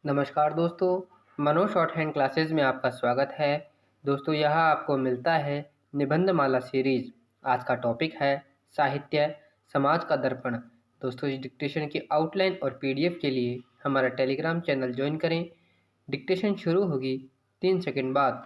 नमस्कार दोस्तों, Manoj short hand classes में आपका स्वागत है। दोस्तों, यहाँ आपको मिलता है निबंधमाला सीरीज। आज का टॉपिक है साहित्य समाज का दर्पण। दोस्तों, इस डिक्टेशन की आउटलाइन और पीडीएफ के लिए हमारा टेलीग्राम चैनल ज्वाइन करें। डिक्टेशन शुरू होगी 3 सेकंड बाद।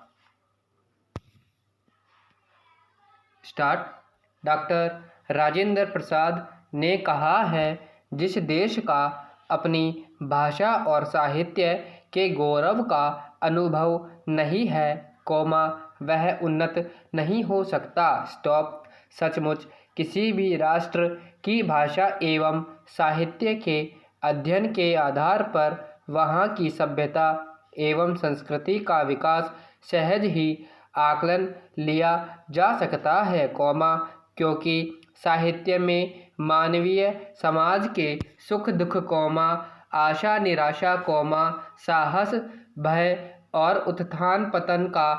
स्टार्ट। डॉक्टर राजेंद्र प्रसाद ने कहा है, जिस देश का अपनी भाषा और साहित्य के गौरव का अनुभव नहीं है, वह उन्नत नहीं हो सकता। स्टॉप। सचमुच किसी भी राष्ट्र की भाषा एवं साहित्य के अध्ययन के आधार पर वहाँ की सभ्यता एवं संस्कृति का विकास सहज ही आकलन लिया जा सकता है, क्योंकि साहित्य में मानवीय समाज के सुख दुख, आशा निराशा, साहस भय और उत्थान पतन का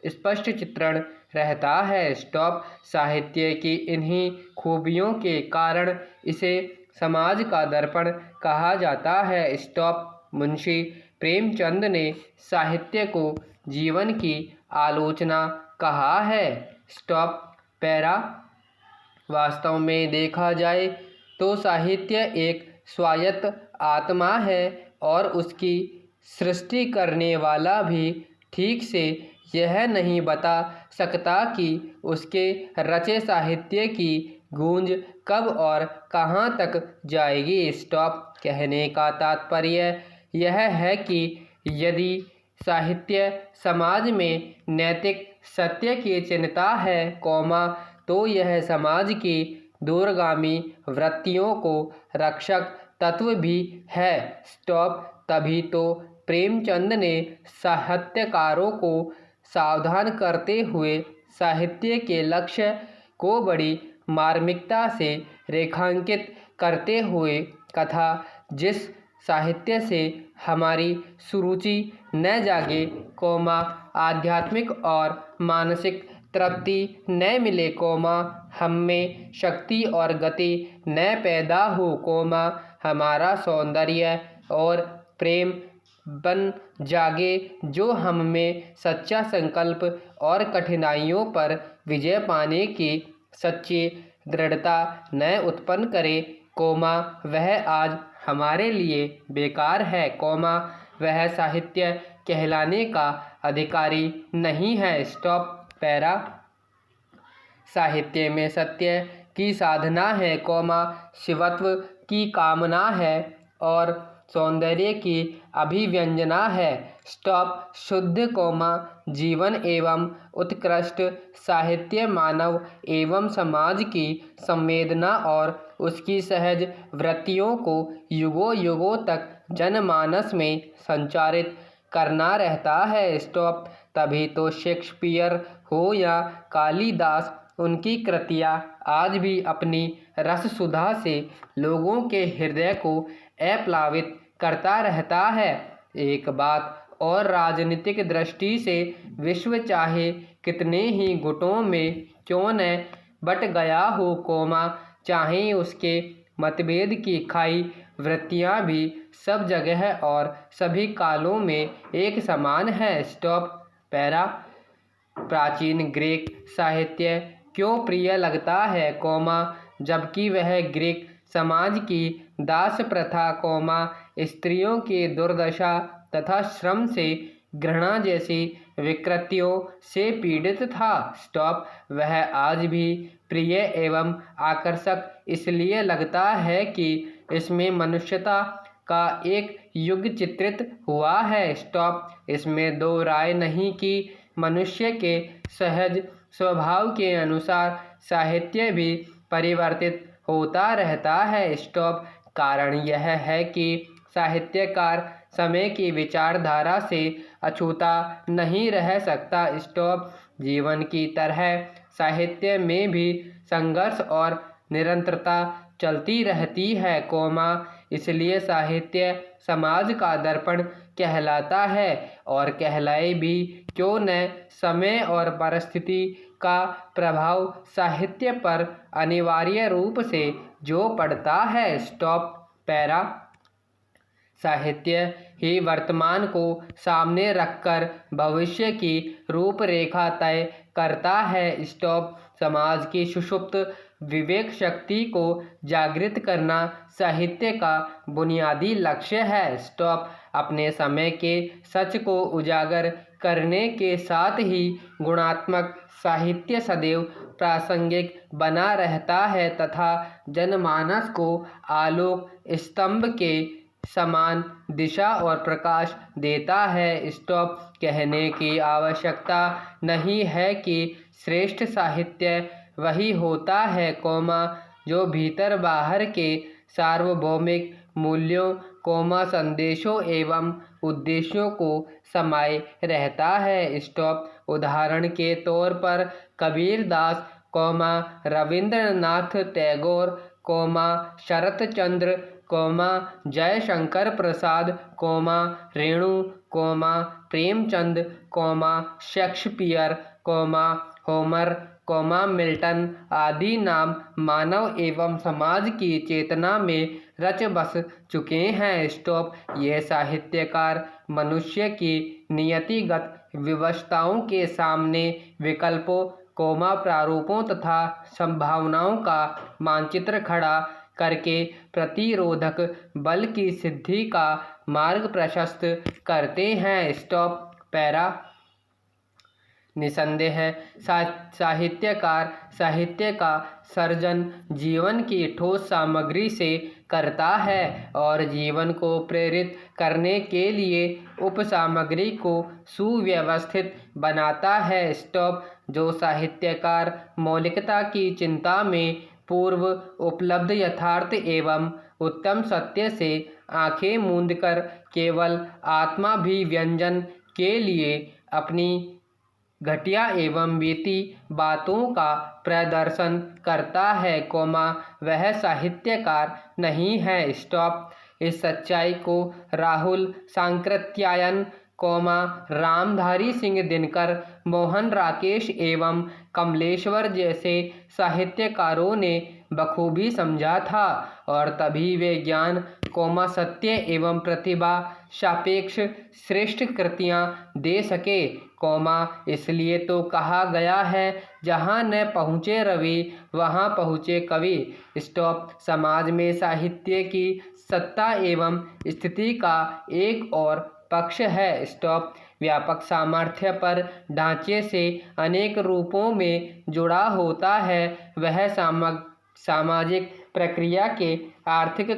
स्पष्ट चित्रण रहता है। स्टॉप। साहित्य की इन्हीं खूबियों के कारण इसे समाज का दर्पण कहा जाता है। स्टॉप। मुंशी प्रेमचंद ने साहित्य को जीवन की आलोचना कहा है। स्टॉप। पैरा। वास्तव में देखा जाए तो साहित्य एक स्वायत्त आत्मा है और उसकी सृष्टि करने वाला भी ठीक से यह नहीं बता सकता कि उसके रचे साहित्य की गूंज कब और कहाँ तक जाएगी। स्टॉप। कहने का तात्पर्य यह है कि यदि साहित्य समाज में नैतिक सत्य की चिंता है, तो यह समाज की दूरगामी वृत्तियों को रक्षक तत्व भी है। स्टॉप। तभी तो प्रेमचंद ने साहित्यकारों को सावधान करते हुए साहित्य के लक्ष्य को बड़ी मार्मिकता से रेखांकित करते हुए कथा, जिस साहित्य से हमारी सुरुचि न जागे, आध्यात्मिक और मानसिक तृप्ति न मिले, हममें शक्ति और गति न पैदा हो, हमारा सौंदर्य और प्रेम बन जागे, जो हम में सच्चा संकल्प और कठिनाइयों पर विजय पाने की सच्ची दृढ़ता न उत्पन्न करे, वह आज हमारे लिए बेकार है, वह साहित्य कहलाने का अधिकारी नहीं है। स्टॉप। पैरा। साहित्य में सत्य की साधना है, शिवत्व की कामना है और सौंदर्य की अभिव्यंजना है। स्टॉप। शुद्ध, जीवन एवं उत्कृष्ट साहित्य मानव एवं समाज की संवेदना और उसकी सहज वृत्तियों को युगों युगों तक जनमानस में संचारित करना रहता है। स्टॉप। तभी तो शेक्सपियर हो या कालिदास, उनकी कृतियाँ आज भी अपनी रस सुधा से लोगों के हृदय को अप्लावित करता रहता है। एक बात और, राजनीतिक दृष्टि से विश्व चाहे कितने ही गुटों में क्यों न बट गया हो, चाहे उसके मतभेद की खाई वृत्तियां भी सब जगह और सभी कालों में एक समान है। स्टॉप। पैरा। प्राचीन ग्रीक साहित्य क्यों प्रिय लगता है, जबकि वह ग्रीक समाज की दास प्रथा, स्त्रियों की दुर्दशा तथा श्रम से घृणा जैसी विकृतियों से पीड़ित था। स्टॉप। वह आज भी प्रिय एवं आकर्षक इसलिए लगता है कि इसमें मनुष्यता का एक युग चित्रित हुआ है। स्टॉप। इसमें दो राय नहीं कि मनुष्य के सहज स्वभाव के अनुसार साहित्य भी परिवर्तित होता रहता है। स्टॉप। कारण यह है कि साहित्यकार समय की विचारधारा से अछूता नहीं रह सकता। स्टॉप। जीवन की तरह साहित्य में भी संघर्ष और निरंतरता चलती रहती है, इसलिए साहित्य समाज का दर्पण कहलाता है, और कहलाए भी क्यों न, समय और परिस्थिति का प्रभाव साहित्य पर अनिवार्य रूप से जो पड़ता है। स्टॉप। पैरा। साहित्य ही वर्तमान को सामने रखकर भविष्य की रूपरेखा तय करता है। स्टॉप। समाज की सुषुप्त विवेक शक्ति को जागृत करना साहित्य का बुनियादी लक्ष्य है। स्टॉप। अपने समय के सच को उजागर करने के साथ ही गुणात्मक साहित्य सदैव प्रासंगिक बना रहता है तथा जनमानस को आलोक स्तंभ के समान दिशा और प्रकाश देता है। स्टॉप। कहने की आवश्यकता नहीं है कि श्रेष्ठ साहित्य वही होता है, जो भीतर बाहर के सार्वभौमिक मूल्यों, संदेशों एवं उद्देश्यों को समाये रहता है। स्टॉप। उदाहरण के तौर पर Kabirdas, Rabindranath Tagore, Sharatchandra, Jaishankar Prasad, Renu, Premchand, Shakespeare, Homer, Milton आदि नाम मानव एवं समाज की चेतना में रच बस चुके हैं। स्टॉप। ये साहित्यकार मनुष्य की नियतिगत विवशताओं के सामने विकल्पों, प्रारूपों तथा संभावनाओं का मानचित्र खड़ा करके प्रतिरोधक बल की सिद्धि का मार्ग प्रशस्त करते हैं। स्टॉप। पैरा। निसंदेह साहित्यकार साहित्य का सर्जन जीवन की ठोस सामग्री से करता है और जीवन को प्रेरित करने के लिए उपसामग्री को सुव्यवस्थित बनाता है। स्टॉप। जो साहित्यकार मौलिकता की चिंता में पूर्व उपलब्ध यथार्थ एवं उत्तम सत्य से आंखें मूंदकर केवल आत्माभिव्यंजन के लिए अपनी घटिया एवं बीती बातों का प्रदर्शन करता है, वह साहित्यकार नहीं है। स्टॉप। इस सच्चाई को राहुल सांकृत्यायन, रामधारी सिंह दिनकर, मोहन राकेश एवं कमलेश्वर जैसे साहित्यकारों ने बखूबी समझा था और तभी वे ज्ञान, सत्य एवं प्रतिभा सापेक्ष श्रेष्ठ कृतियां दे सके, इसलिए तो कहा गया है जहाँ न पहुँचे रवि वहाँ पहुँचे कवि। स्टॉप। समाज में साहित्य की सत्ता एवं स्थिति का एक और पक्ष है। स्टॉप। व्यापक सामर्थ्य पर ढांचे से अनेक रूपों में जुड़ा होता है। वह सामाजिक प्रक्रिया के आर्थिक,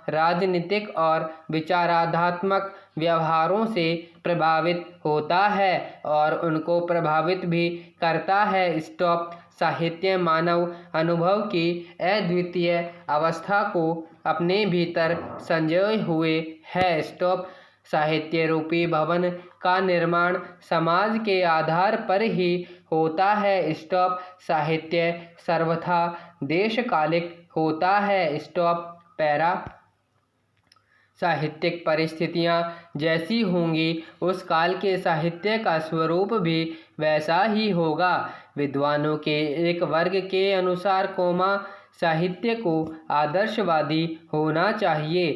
राजनीतिक और विचारात्मक व्यवहारों से प्रभावित होता है और उनको प्रभावित भी करता है। स्टॉप। साहित्य मानव अनुभव की अद्वितीय अवस्था को अपने भीतर संजोए हुए है। स्टॉप। साहित्य रूपी भवन का निर्माण समाज के आधार पर ही होता है। स्टॉप। साहित्य सर्वथा देशकालिक होता है। स्टॉप। पैरा। साहित्यिक परिस्थितियाँ जैसी होंगी उस काल के साहित्य का स्वरूप भी वैसा ही होगा। विद्वानों के एक वर्ग के अनुसार, साहित्य को आदर्शवादी होना चाहिए,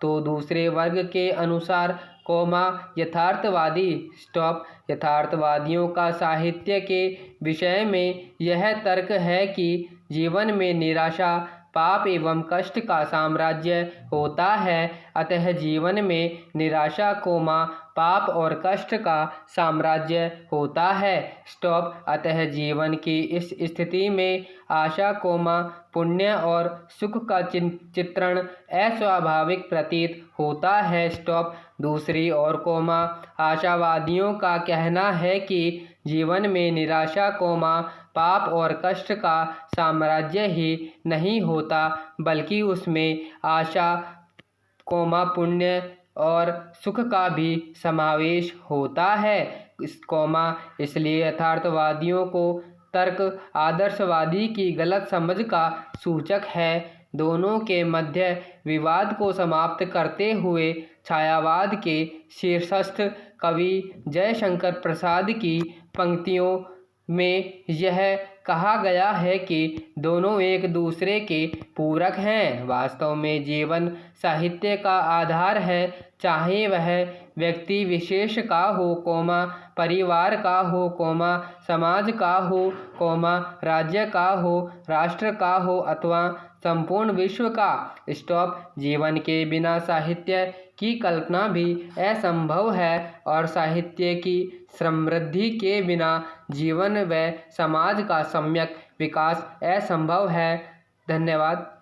तो दूसरे वर्ग के अनुसार, यथार्थवादी। स्टॉप। यथार्थवादियों का साहित्य के विषय में यह तर्क है कि जीवन में निराशा, पाप एवं कष्ट का साम्राज्य होता है, अतः जीवन में निराशा, पाप और कष्ट का साम्राज्य होता है। स्टॉप। अतः जीवन की इस स्थिति में आशा, पुण्य और सुख का चित्रण अस्वाभाविक प्रतीत होता है। स्टॉप। दूसरी ओर, आशावादियों का कहना है कि जीवन में निराशा, पाप और कष्ट का साम्राज्य ही नहीं होता, बल्कि उसमें आशा, पुण्य और सुख का भी समावेश होता है। इसलिए यथार्थवादियों को तर्क आदर्शवादी की गलत समझ का सूचक है। दोनों के मध्य विवाद को समाप्त करते हुए छायावाद के शीर्षस्थ कवि जयशंकर प्रसाद की पंक्तियों में यह कहा गया है कि दोनों एक दूसरे के पूरक हैं। वास्तव में जीवन साहित्य का आधार है, चाहे वह व्यक्ति विशेष का हो, परिवार का हो, समाज का हो, राज्य का हो, राष्ट्र का हो अथवा संपूर्ण विश्व का। स्टॉप। जीवन के बिना साहित्य की कल्पना भी असंभव है और साहित्य की समृद्धि के बिना जीवन व समाज का सम्यक विकास असंभव है। धन्यवाद।